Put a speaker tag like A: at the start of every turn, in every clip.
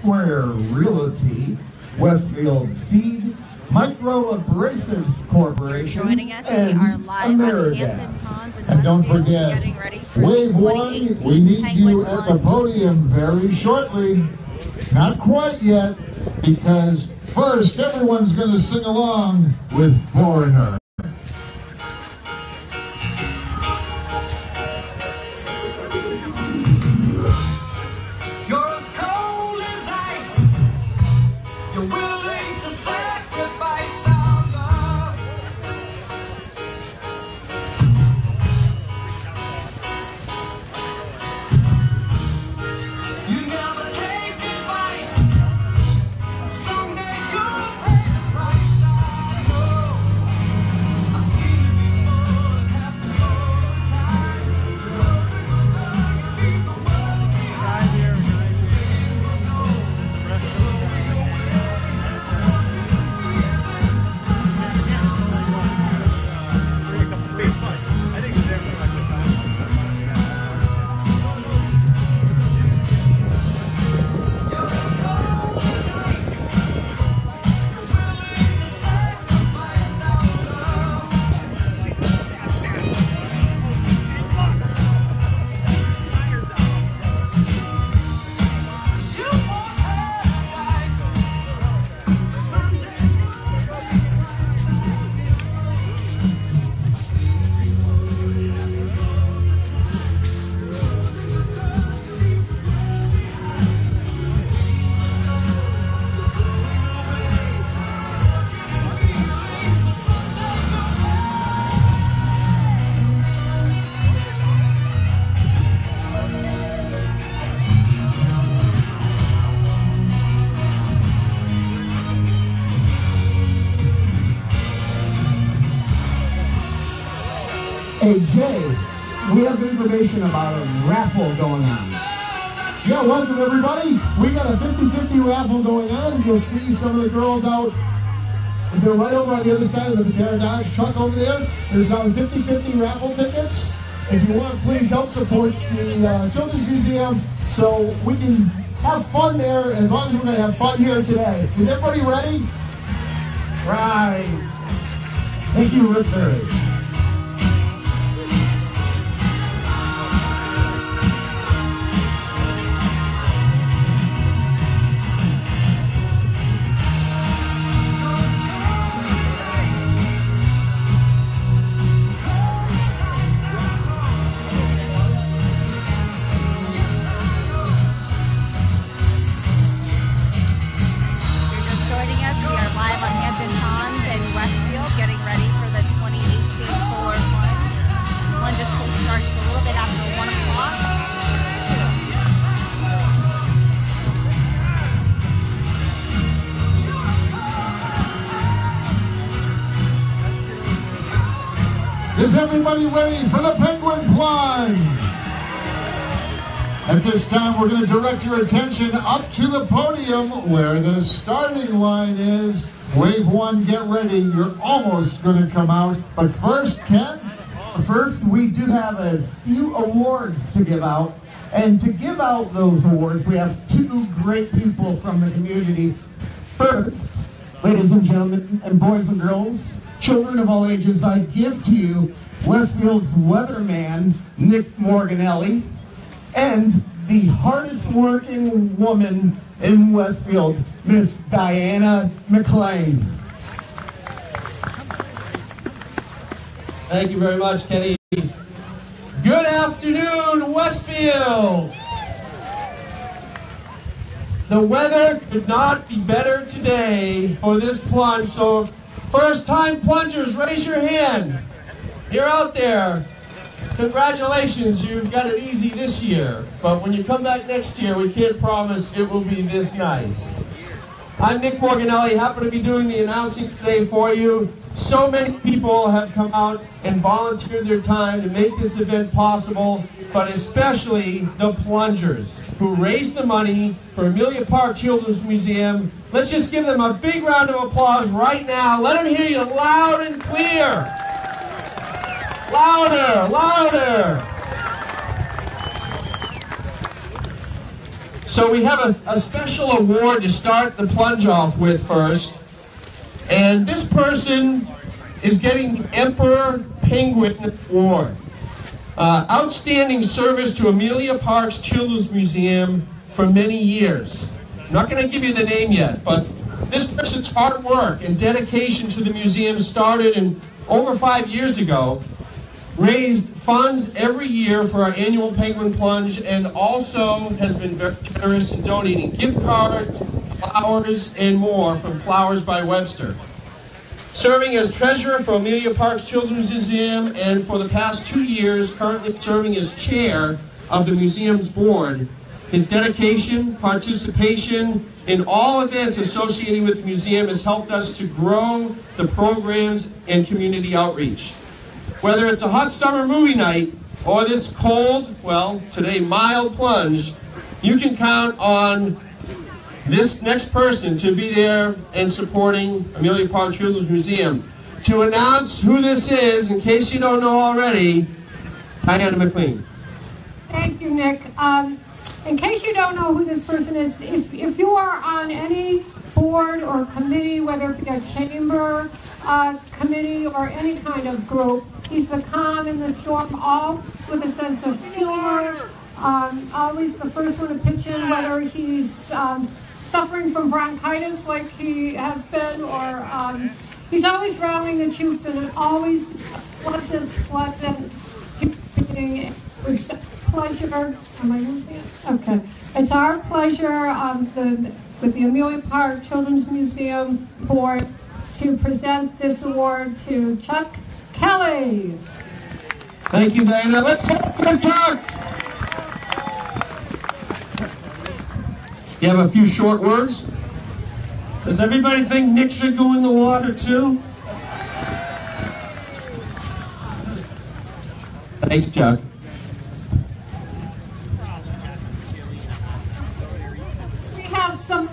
A: Square Realty, Westfield Feed, Micro Abrasives Corporation,
B: joining us.
A: and
B: We are live on
A: Amerigas.
B: Hampton Ponds in
C: And don't
B: Westfield,
C: forget,
B: getting ready for
C: Wave 1,
B: 2018
C: we need
B: Penguin
C: you at the
B: Plunge.
C: podium very shortly. Not quite yet, because first everyone's going to sing along with Foreigner.
A: Hey Jay, we have information about a raffle going on.
C: Yeah, welcome everybody. We got a 50-50 raffle going on. You'll see some of the girls out. They're right over on the other side of the Patera Dodge truck over there. They're selling 50-50 raffle tickets. If you want, please help support the Children's Museum so we can have fun there as long as we're going to have fun here today. Is everybody ready? Right. Thank you, Rick Berry.
B: Live on Hampton Ponds in Westfield, getting ready for the 2018 Polar Plunge. Plunge starts a little bit after 1 o'clock.
C: Is everybody ready for the Penguin Plunge? At this time, we're going to direct your attention up to the podium where the starting line is. Wave 1, get ready. You're almost going to come out. But first, Ken?
A: First, we do have a few awards to give out. And to give out those awards, we have two great people from the community. First, ladies and gentlemen, and boys and girls, children of all ages, I give to you Westfield's weatherman, Nick Morganelli, and the hardest working woman in Westfield, Miss Diana McLean.
D: Thank you very much, Kenny. Good afternoon, Westfield. The weather could not be better today for this plunge, so first-time plungers, raise your hand. You're out there. Congratulations, you've got it easy this year, but when you come back next year, we can't promise it will be this nice. I'm Nick Morganelli, happen to be doing the announcing today for you. So many people have come out and volunteered their time to make this event possible, but especially the plungers who raised the money for Amelia Park Children's Museum. Let's just give them a big round of applause right now. Let them hear you loud and clear. Louder, louder. So we have a special award to start the plunge off with first. And this person is getting the Emperor Penguin Award. Outstanding service to Amelia Park's Children's Museum for many years. I'm not going to give you the name yet, but this person's hard work and dedication to the museum started over 5 years ago, raised funds every year for our annual Penguin Plunge, and also has been very generous in donating gift cards, flowers, and more from Flowers by Webster. Serving as treasurer for Amelia Park's Children's Museum, and for the past 2 years, currently serving as chair of the museum's board. His dedication, participation in all events associated with the museum has helped us to grow the programs and community outreach. Whether it's a hot summer movie night or this cold, well, today mild plunge, you can count on this next person to be there and supporting Amelia Park Children's Museum. To announce who this is, in case you don't know already, Diana McLean.
E: Thank you, Nick. In case you don't know who this person is, if you are on any board or committee, whether it be a chamber committee or any kind of group, he's the calm in the storm, all with a sense of humor, always the first one to pitch in, whether he's suffering from bronchitis like he has been, or he's always rallying the troops, and it always pleasant. It's pleasure. Am I using it? Okay. It's our pleasure with the Amelia Park Children's Museum Board to present this award to Chuck Kelly.
D: Thank you, Diana. Let's hope for Chuck. You have a few short words? Does everybody think Nick should go in the water too? Thanks, Chuck.
E: We have some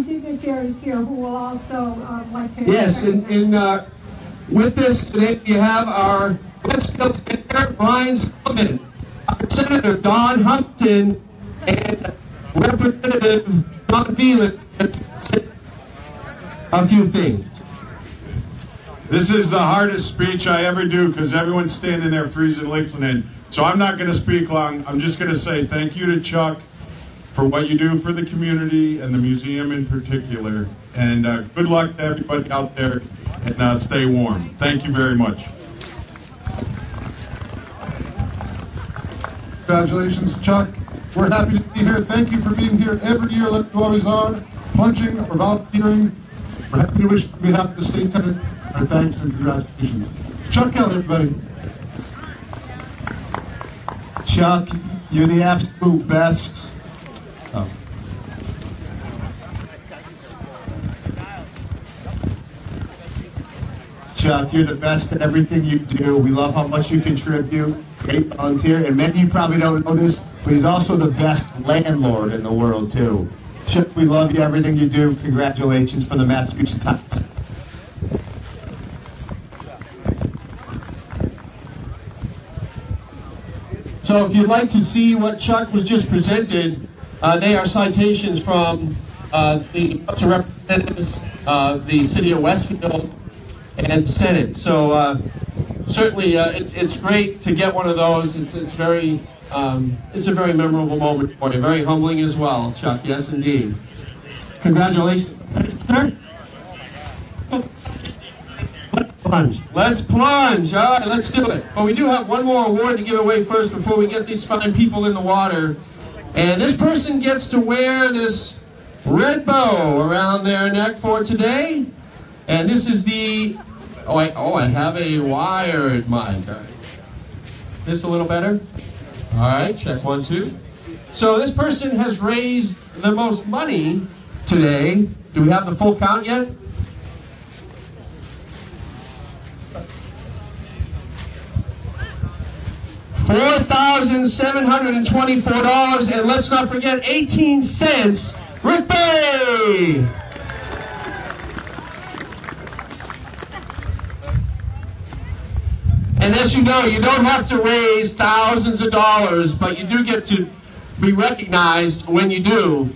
E: dignitaries here who will also like to...
D: Yes, and with this today we have our Westfield Senator Brian Sullivan, our Senator Don Hampton, and Representative Don Phelan. A few things.
F: This is the hardest speech I ever do because everyone's standing there freezing listening. So I'm not going to speak long. I'm just going to say thank you to Chuck for what you do for the community and the museum in particular. And good luck to everybody out there, and stay warm. Thank you very much.
C: Congratulations, Chuck. We're happy to be here. Thank you for being here every year like you always are, plunging or volunteering. We're happy to wish on behalf of the state tenant our thanks and congratulations. Chuck Kelly, everybody.
G: Chuck, you're the absolute best. Oh. Chuck, you're the best at everything you do. We love how much you contribute. Great volunteer. And many of you probably don't know this, but he's also the best landlord in the world, too. Chuck, we love you, everything you do. Congratulations from the Massachusetts Times.
D: So if you'd like to see what Chuck was just presented, they are citations from the House of Representatives, the City of Westfield, and the Senate. So certainly it's great to get one of those. It's a very memorable moment for you. Very humbling as well, Chuck. Yes, indeed. Congratulations, sir. Let's plunge. All right, let's do it. But we do have one more award to give away first before we get these fine people in the water. And this person gets to wear this red bow around their neck for today. And this is the... I have a wired mic. All right. This a little better? All right, check 1, 2. So this person has raised the most money today. Do we have the full count yet? $4,724, and let's not forget 18 cents. Rick Bay! And as you know, you don't have to raise thousands of dollars, but you do get to be recognized when you do.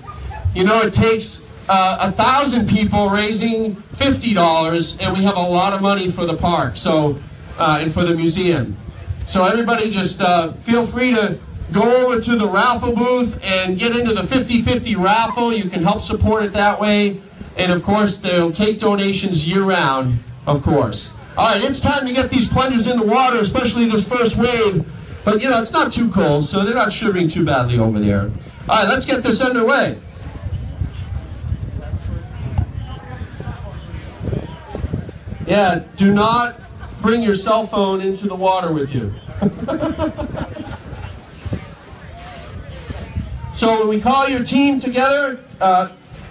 D: You know, it takes 1,000 people raising $50, and we have a lot of money for the park, so and for the museum. So everybody just feel free to go over to the raffle booth and get into the 50-50 raffle. You can help support it that way. And of course, they'll take donations year-round, of course. All right, it's time to get these plungers in the water, especially this first wave. But, you know, it's not too cold, so they're not shivering too badly over there. All right, let's get this underway. Yeah, do not bring your cell phone into the water with you. So when we call your team together,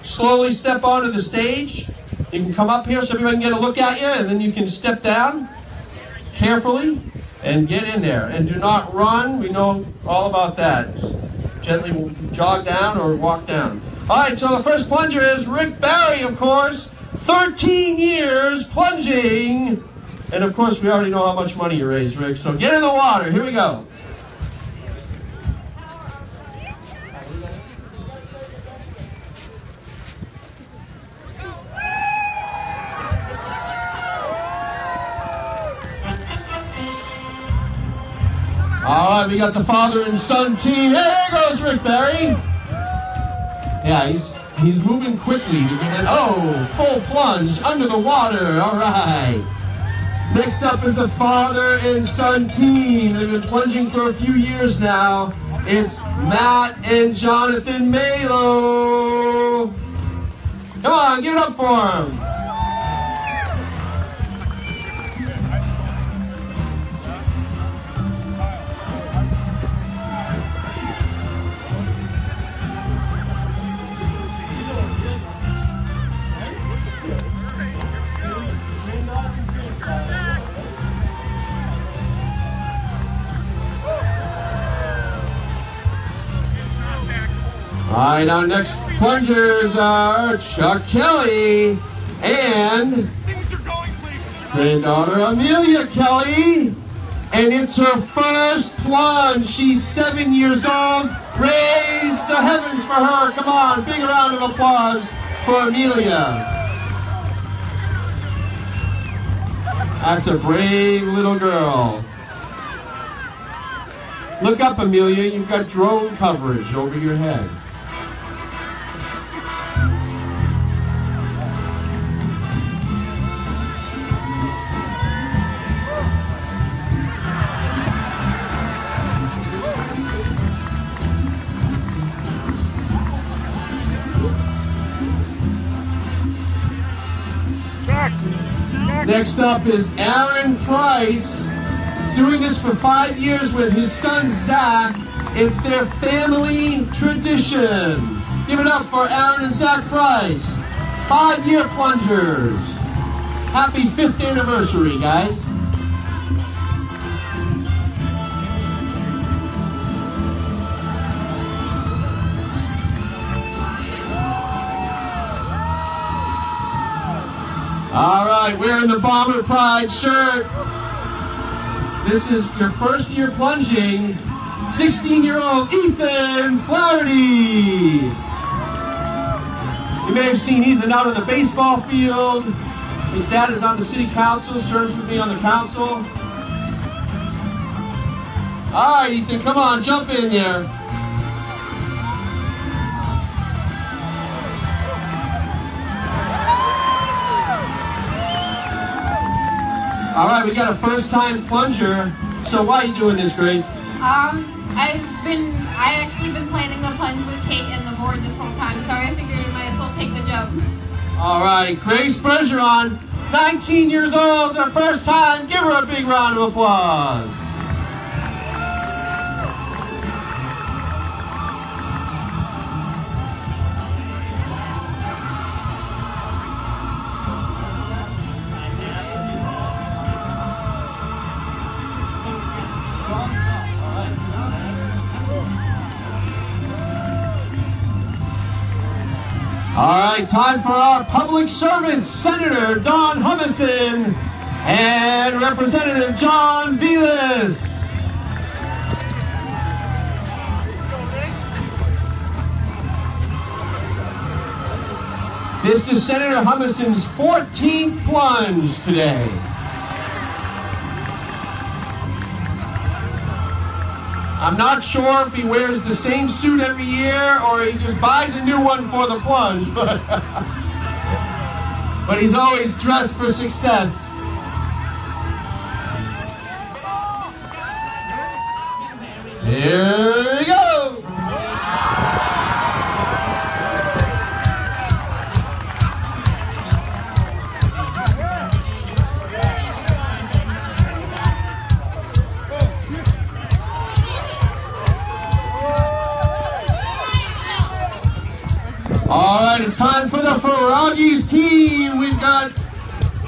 D: slowly step onto the stage. You can come up here so everybody can get a look at you, and then you can step down carefully and get in there. And do not run. We know all about that. Just gently jog down or walk down. All right, so the first plunger is Rick Barry, of course. 13 years plunging. And of course, we already know how much money you raised, Rick. So get in the water. Here we go. All right, we got the father and son team. Hey, there goes Rick Barry. Yeah, he's moving quickly to get in. Oh, full plunge under the water. All right. Next up is the father and son team. They've been plunging for a few years now. It's Matt and Jonathan Malo. Come on, give it up for them. All right, our next plungers are Chuck Kelly and granddaughter Amelia Kelly. And it's her first plunge. She's 7 years old. Raise the heavens for her. Come on, big round of applause for Amelia. That's a brave little girl. Look up, Amelia. You've got drone coverage over your head. Next up is Aaron Price, doing this for 5 years with his son Zach. It's their family tradition. Give it up for Aaron and Zach Price, 5-year plungers. Happy 5th anniversary, guys. All right, wearing the Bomber Pride shirt. This is your first year plunging. 16-year-old Ethan Flaherty. You may have seen Ethan out on the baseball field. His dad is on the city council, serves with me on the council. All right, Ethan, come on, jump in there. All right, we got a first-time plunger. So why are you doing this, Grace?
H: I actually been planning the plunge with Kate and the board this whole time, so I figured I might as well take the jump.
D: All right, Grace Bergeron, 19 years old, her first time. Give her a big round of applause. All right, time for our public servants, Senator Don Humison and Representative John Vilas. This is Senator Hummison's 14th plunge today. I'm not sure if he wears the same suit every year or he just buys a new one for the plunge, but he's always dressed for success. Here we go! All right, it's time for the Froggies team. We've got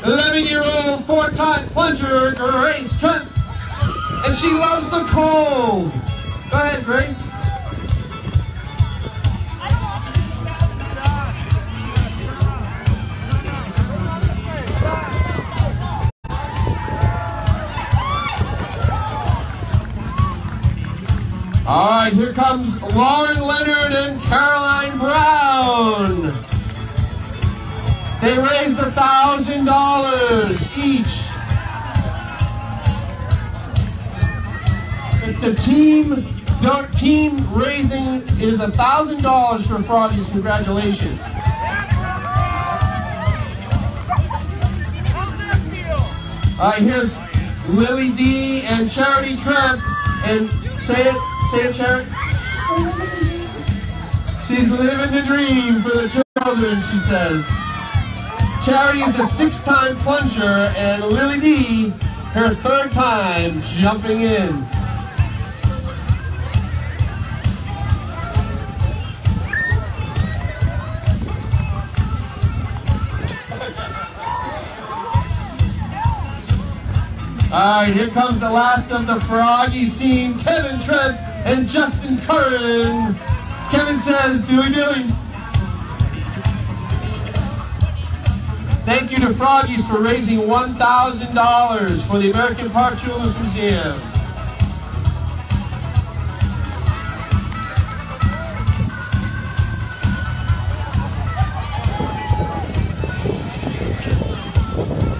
D: 11-year-old four-time plunger Grace Trent, and she loves the cold. Go ahead, Grace. All right, here comes Lauren Leonard and Caroline Brown. They raised $1,000 each. The team raising is $1,000 for Froggies. Congratulations. All right, here's Lily D and Charity Trent, and say it, Charity. She's living the dream for the children, she says. Charity is a 6-time plunger, and Lily D, her 3rd time jumping in. All right, here comes the last of the Froggies team, Kevin Trent and Justin Curran. Kevin says, "Dooey." Thank you to Froggies for raising $1,000 for the American Park Children's Museum.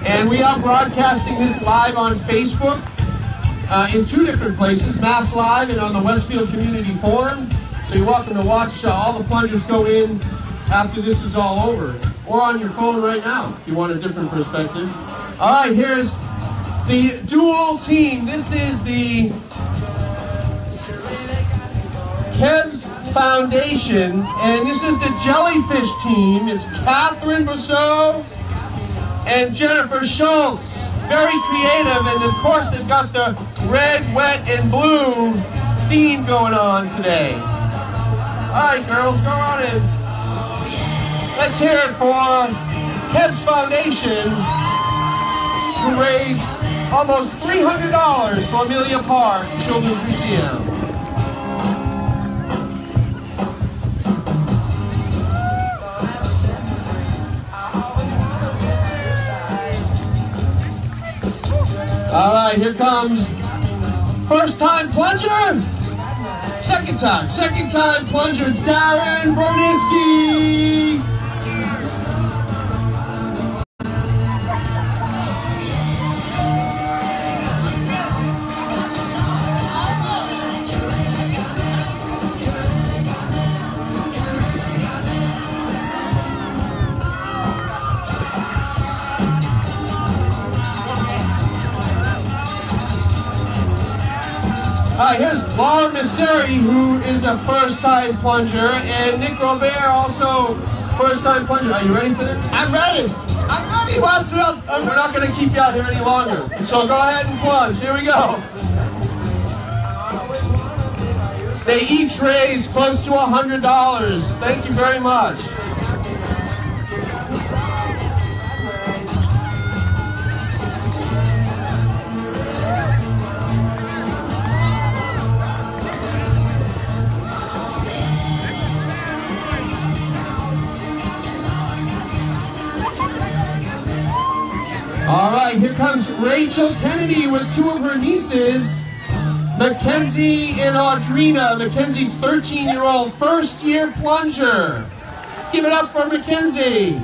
D: And we are broadcasting this live on Facebook in 2 different places, Mass Live and on the Westfield Community Forum. So you're welcome to watch all the plungers go in after this is all over. Or on your phone right now, if you want a different perspective. All right, here's the dual team. This is the Kev's Foundation, and this is the Jellyfish team. It's Catherine Brousseau and Jennifer Schultz. Very creative, and of course they've got the red, wet, and blue theme going on today. All right, girls, go on in. Let's hear it for Kev's Foundation, who raised almost $300 for Amelia Park Children's Museum. All right, here comes first-time plunger. Second time plunger, Darren Broniski. Here's Laura Misseri, who is a first-time plunger, and Nick Robert, also first-time plunger. Are you ready for this? I'm ready. Well, we're not going to keep you out here any longer. So go ahead and plunge. Here we go. They each raised close to $100. Thank you very much. All right, here comes Rachel Kennedy with 2 of her nieces, Mackenzie and Audrina. Mackenzie's 13-year-old first-year plunger. Let's give it up for Mackenzie.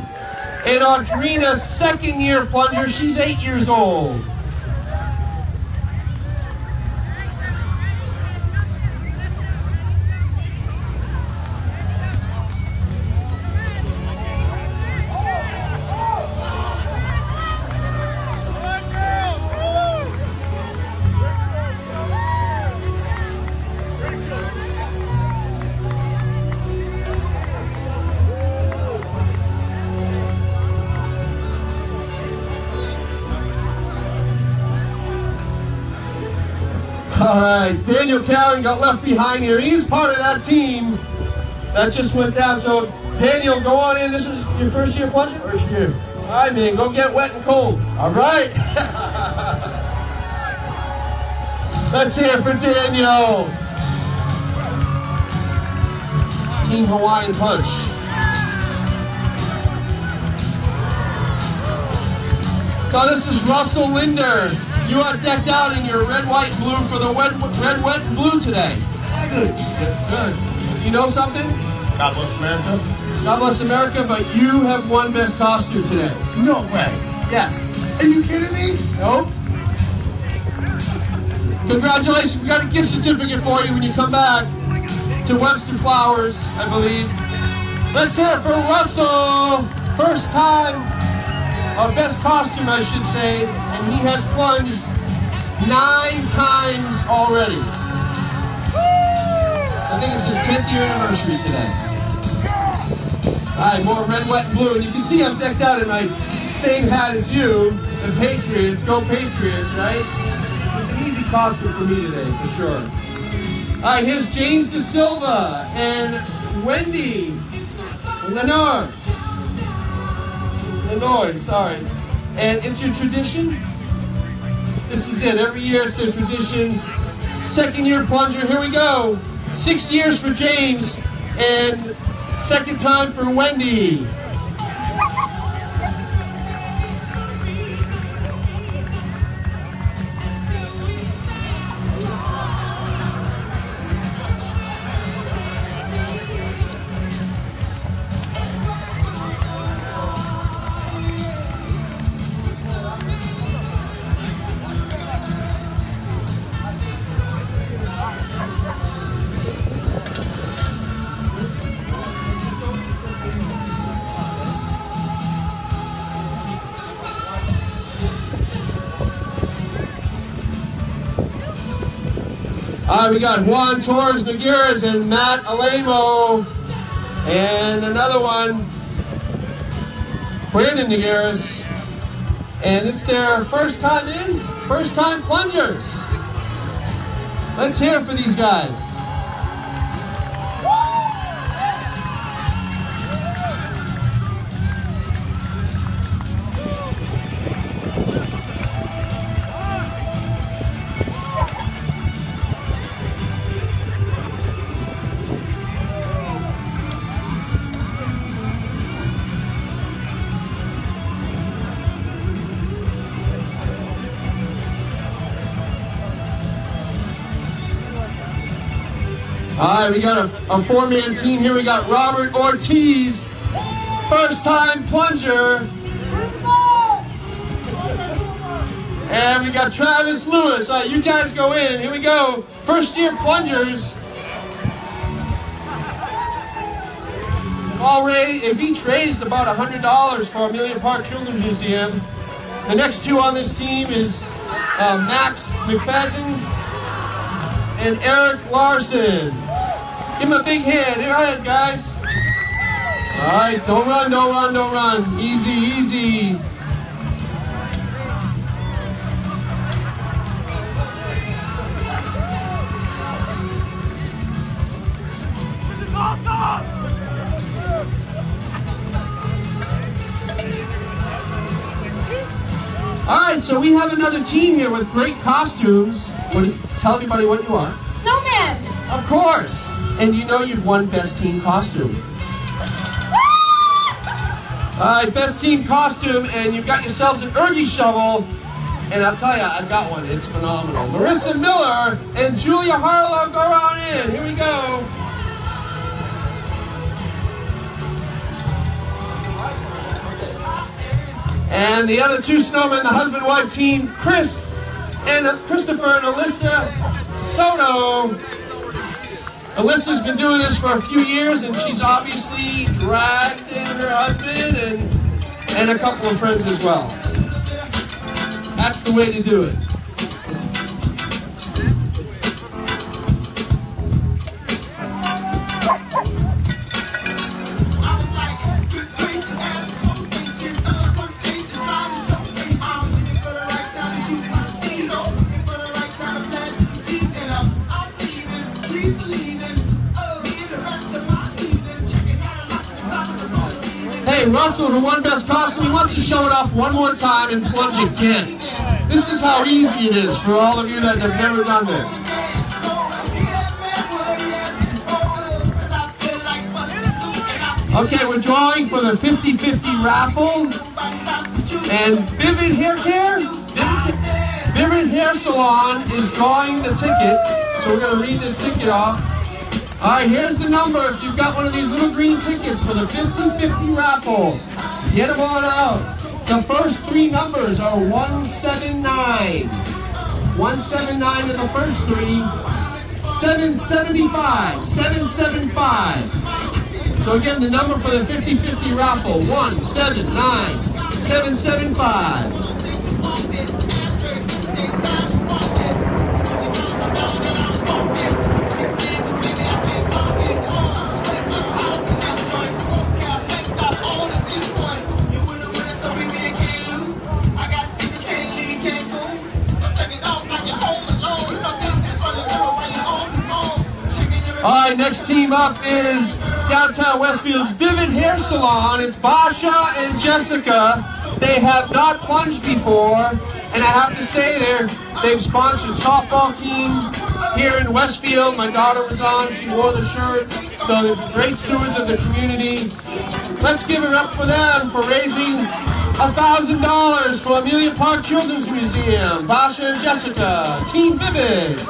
D: And Audrina, second-year plunger. She's 8 years old. All right, Daniel Callan got left behind here. He's part of that team that just went down. So, Daniel, go on in. This is your first year plunging? First year. All right, man, go get wet and cold. All right. Let's hear it for Daniel. Team Hawaiian Punch. So this is Russell Linder. You are decked out in your red, white, and blue for the red, wet, and blue today. Good. Yes, good. You know something?
G: God bless America.
D: God bless America, but you have won best costume today.
G: No way.
D: Yes.
G: Are you kidding me?
D: Nope. Congratulations. We got a gift certificate for you when you come back to Webster Flowers, I believe. Let's hear it for Russell. First time, or best costume, I should say, and he has plunged 9 times already. I think it's his 10th year anniversary today. All right, more red, wet, and blue. And you can see I'm decked out in my same hat as you, the Patriots. Go Patriots, right? It's an easy costume for me today, for sure. All right, here's James De Silva and Wendy Lenore, sorry. And it's your tradition. This is it. Every year it's their tradition. Second year plunger. Here we go. 6 years for James and second time for Wendy. All right, we got Juan Torres Nogueras and Matt Alemo. And another one, Brandon Nogueras. And it's their first time in, first time plungers. Let's hear it for these guys. All right, we got a four-man team here. We got Robert Ortiz, first-time plunger. And we got Travis Lewis. All right, you guys go in. Here we go. First-year plungers. Already, if each raised about $100 for Amelia Park Children's Museum. The next two on this team is Max McFadden and Eric Larson. Give him a big hand. Go ahead, guys. All right, don't run, don't run, don't run. Easy, easy. All right, so we have another team here with great costumes. Tell everybody what you are.
H: Snowman!
D: Of course. And you know you've won Best Team Costume. All right, Best Team Costume, and you've got yourselves an Ergie shovel. And I'll tell you, I've got one. It's phenomenal. Marissa Miller and Julia Harlow, go on in. Here we go. And the other two snowmen, the husband-wife team, Christopher and Alyssa Soto. Alyssa's been doing this for a few years, and she's obviously dragged in her husband and a couple of friends as well. That's the way to do it. Hey, Russell, the one best costume, he wants to show it off one more time and plunge again. This is how easy it is for all of you that have never done this. Okay, we're drawing for the 50-50 raffle. And Vivid Hair Salon is drawing the ticket. So we're going to read this ticket off. All right, here's the number. If you've got one of these little green tickets for the 50-50 raffle, get them on out. The first three numbers are 179. 179 are the first three. 775. 775. So again, the number for the 50-50 raffle, 179. 775. All right, next team up is downtown Westfield's Vivid Hair Salon. It's Basha and Jessica. They have not plunged before, and I have to say they've sponsored a softball team here in Westfield. My daughter was on, she wore the shirt, so they're great stewards of the community. Let's give it up for them for raising $1,000 for Amelia Park Children's Museum. Basha and Jessica, Team Vivid.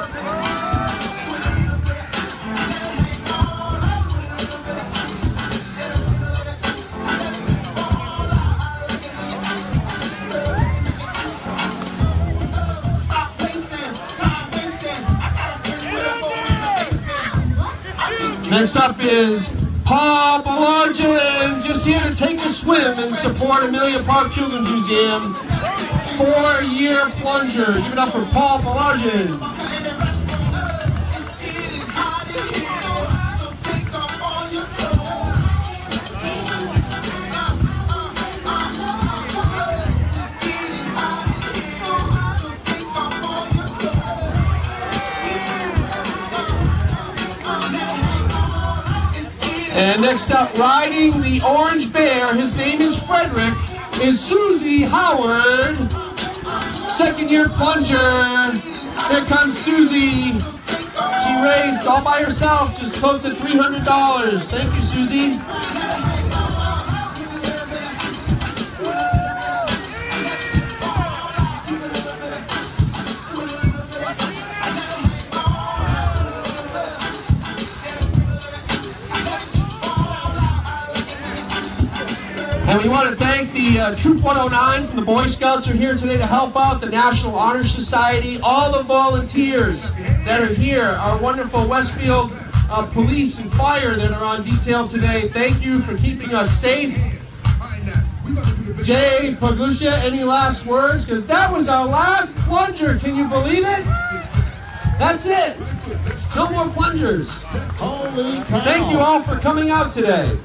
D: Next up is Paul Belargin, just here to take a swim and support Amelia Park Children's Museum. 4-year plunger. Give it up for Paul Belargin. And next up, riding the orange bear, his name is Frederick, is Susie Howard. 2nd-year plunger. Here comes Susie. She raised all by herself just close to $300. Thank you, Susie. And we want to thank the Troop 109 from the Boy Scouts who are here today to help out, the National Honor Society, all the volunteers that are here, our wonderful Westfield police and fire that are on detail today. Thank you for keeping us safe. Jay Pagusha, any last words? Because that was our last plunger. Can you believe it? That's it. No more plungers.
C: Holy cow.
D: Thank you all for coming out today.